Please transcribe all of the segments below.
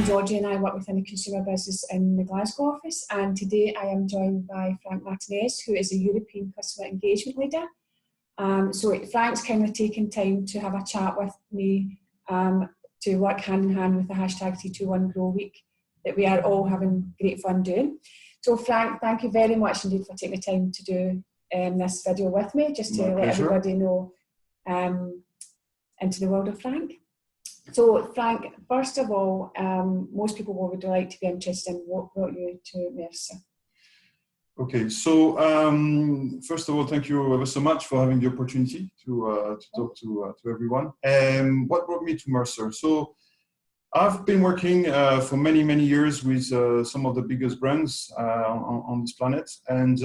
Georgie and I work within the consumer business in the Glasgow office, and today I am joined by Frank Martinez, who is a European customer engagement leader. So Frank's kindly taken time to have a chat with me to work hand in hand with the hashtag T21GrowUK that we are all having great fun doing. So Frank, thank you very much indeed for taking the time to do this video with me, just to let everybody know into the world of Frank. So Frank, first of all, most people would like to be interested in what brought you to Mercer. Okay, so first of all, thank you ever so much for having the opportunity to talk to everyone. What brought me to Mercer? So I've been working for many years with some of the biggest brands on this planet, and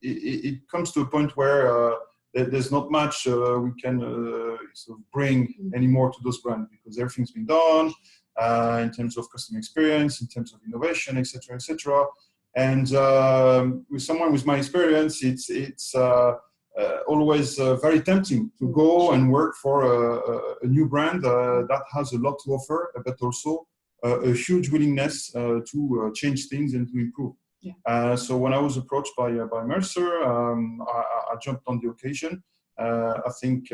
it comes to a point where there's not much we can sort of bring anymore to those brands, because everything's been done in terms of customer experience, in terms of innovation, etc., etc. And with someone with my experience, it's always very tempting to go and work for a new brand that has a lot to offer, but also a huge willingness to change things and to improve. Yeah. So when I was approached by Mercer, I jumped on the occasion. I think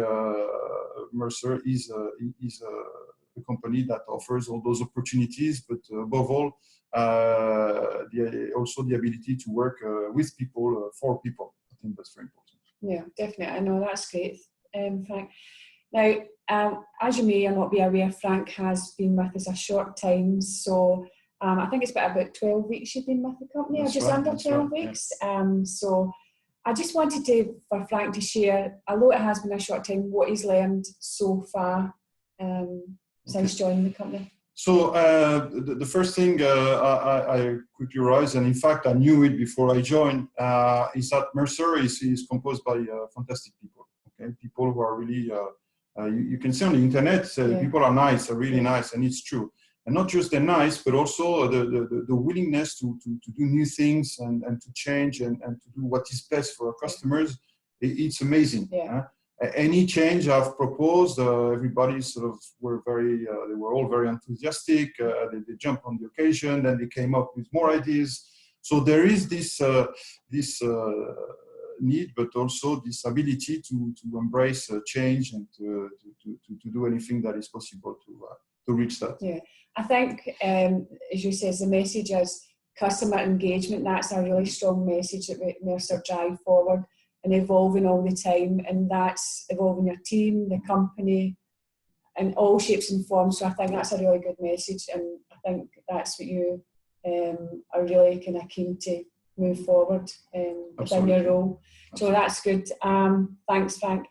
Mercer is a company that offers all those opportunities, but above all, also the ability to work with people, for people. I think that's very important. Yeah, definitely. I know, that's great, Frank. Now, as you may or not be aware, Frank has been with us a short time, so I think it's about 12 weeks you've been with the company, that's or just right, under 12 right, weeks. Yeah. So I just wanted for Frank to share, although it has been a short time, what he's learned so far since joining the company. So the first thing I quickly realized, and in fact I knew it before I joined, is that Mercer is composed by fantastic people. Okay, people who are really, you can see on the internet, people are nice, are really nice, and it's true. And not just they're nice, but also the willingness to do new things and to change and to do what is best for our customers. It's amazing. Yeah. Any change I've proposed, everybody sort of they were all very enthusiastic. They jumped on the occasion, then they came up with more ideas. So there is this need, but also this ability to embrace change and to do anything that is possible to reach that. Yeah, I think, as you say, the message is customer engagement. That's a really strong message that Mercer drive forward, and evolving all the time, and that's evolving your team, the company, in all shapes and forms. So I think that's a really good message, and I think that's what you are really kind of keen to move forward within your role. So that's good. Thanks, Frank.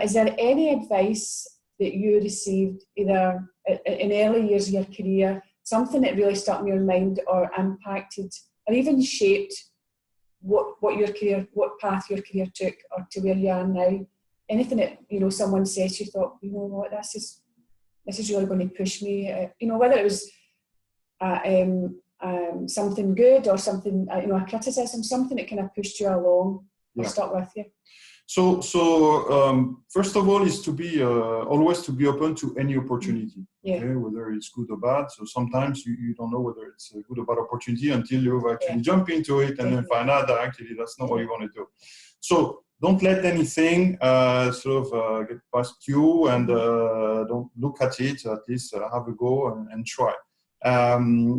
Is there any advice that you received either in early years of your career, something that really stuck in your mind or impacted or even shaped what path your career took, or to where you are now? Anything that someone said to you, thought, you know what, this is really going to push me. Whether it was something good or something, a criticism, something that kind of pushed you along or stuck with you. So first of all, is to be always to be open to any opportunity, okay, whether it's good or bad. So sometimes you don't know whether it's a good or bad opportunity until you actually jump into it and then find out that actually that's not what you want to do. So don't let anything get past you, and don't look at it. At least have a go and try.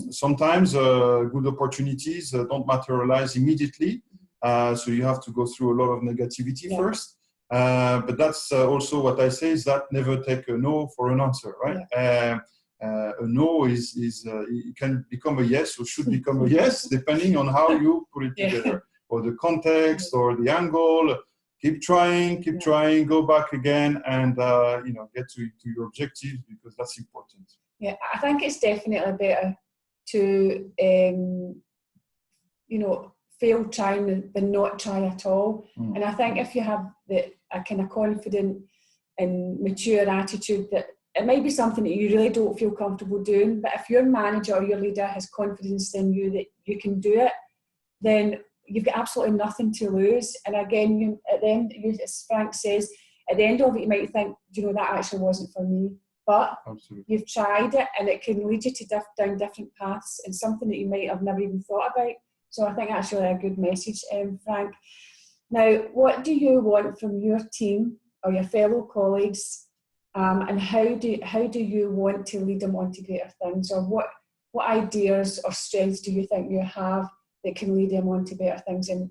Sometimes good opportunities don't materialize immediately. So you have to go through a lot of negativity first. But that's also what I say, is that never take a no for an answer, right? Yeah. A no it can become a yes, or should become a yes, depending on how you put it together, or the context, or the angle. Keep trying, go back again, and get to your objectives, because that's important. Yeah, I think it's definitely better to fail trying than not try at all. And I think if you have a kind of confident and mature attitude, that it might be something that you really don't feel comfortable doing, but if your manager or your leader has confidence in you that you can do it, then you've got absolutely nothing to lose. And again, at the end, as Frank says, at the end of it, you might think, that actually wasn't for me. but Absolutely. you've tried it, and it can lead you to down different paths and something that you might have never even thought about. So I think that's really a good message, Frank. Now, what do you want from your team or your fellow colleagues, and how do you want to lead them on to greater things, or what ideas or strengths do you think you have that can lead them on to better things and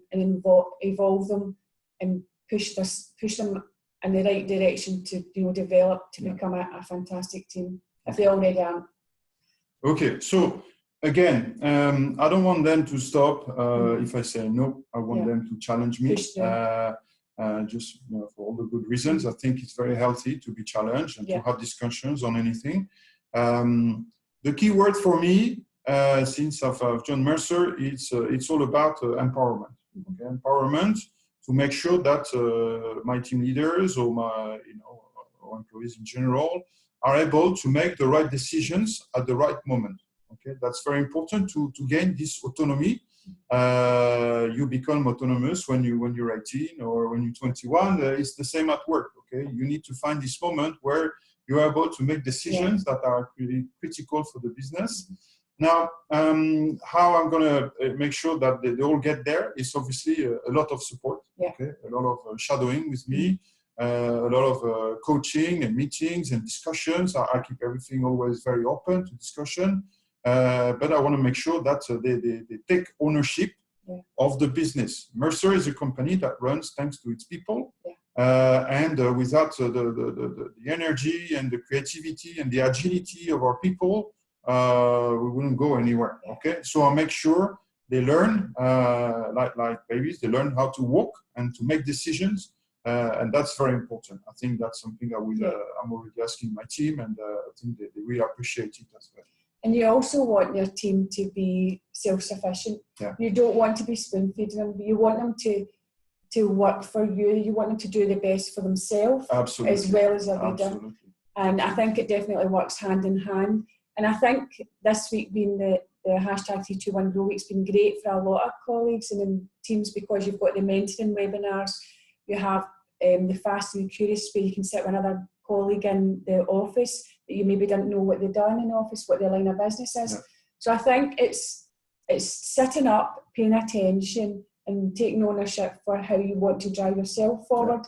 evolve them and push them in the right direction to develop to become a fantastic team if they already are? Okay, so again, I don't want them to stop if I say no. I want them to challenge me. Just for all the good reasons. I think it's very healthy to be challenged and to have discussions on anything. The key word for me, since I've joined Mercer, it's all about empowerment. Okay? Empowerment to make sure that my team leaders or my or employees in general are able to make the right decisions at the right moment. Okay, that's very important to gain this autonomy. You become autonomous when you're 18 or when you're 21. It's the same at work. Okay, you need to find this moment where you're able to make decisions that are really critical for the business. Now, how I'm going to make sure that they all get there is obviously a lot of support. Okay, a lot of shadowing with me, a lot of coaching and meetings and discussions. I keep everything always very open to discussion. But I want to make sure that they take ownership of the business. Mercer is a company that runs thanks to its people, and without the energy and the creativity and the agility of our people, we wouldn't go anywhere. Okay, so I make sure they learn, like babies, they learn how to walk and to make decisions, and that's very important. I think that's something I'm already asking my team, and I think they really appreciate it as well. And you also want your team to be self-sufficient. You don't want to be spoon-feeding them. You want them to work for you. You want them to do the best for themselves as well as a leader. And I think it definitely works hand in hand. And I think this week being the hashtag 321 GrowUK has been great for a lot of colleagues and in teams, because you've got the mentoring webinars, you have the Fast and Curious, where you can sit with another colleague in the office that you maybe didn't know what they've done in the office, what their line of business is. So I think it's sitting up, paying attention and taking ownership for how you want to drive yourself forward.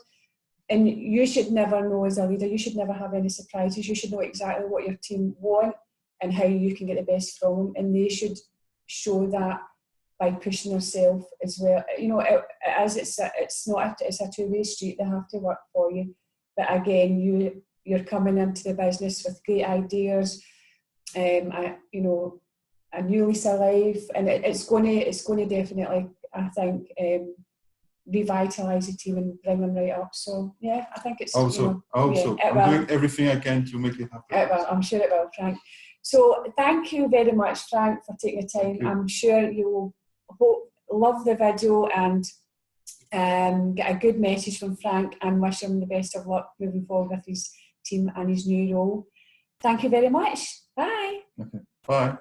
And you should never know, as a leader, you should never have any surprises. You should know exactly what your team want and how you can get the best from them. And they should show that by pushing themselves as well. It's a two-way street. They have to work for you. But again, you're coming into the business with great ideas, a new lease of life, and it's going to definitely, I think, revitalise the team and bring them right up. So yeah, I think it's also. I'm doing everything I can to make it happen. I'm sure it will, Frank. So thank you very much, Frank, for taking the time. I'm sure you will love the video and get a good message from Frank, and wish him the best of luck moving forward with his team and his new role. Thank you very much. Bye. Okay. Bye.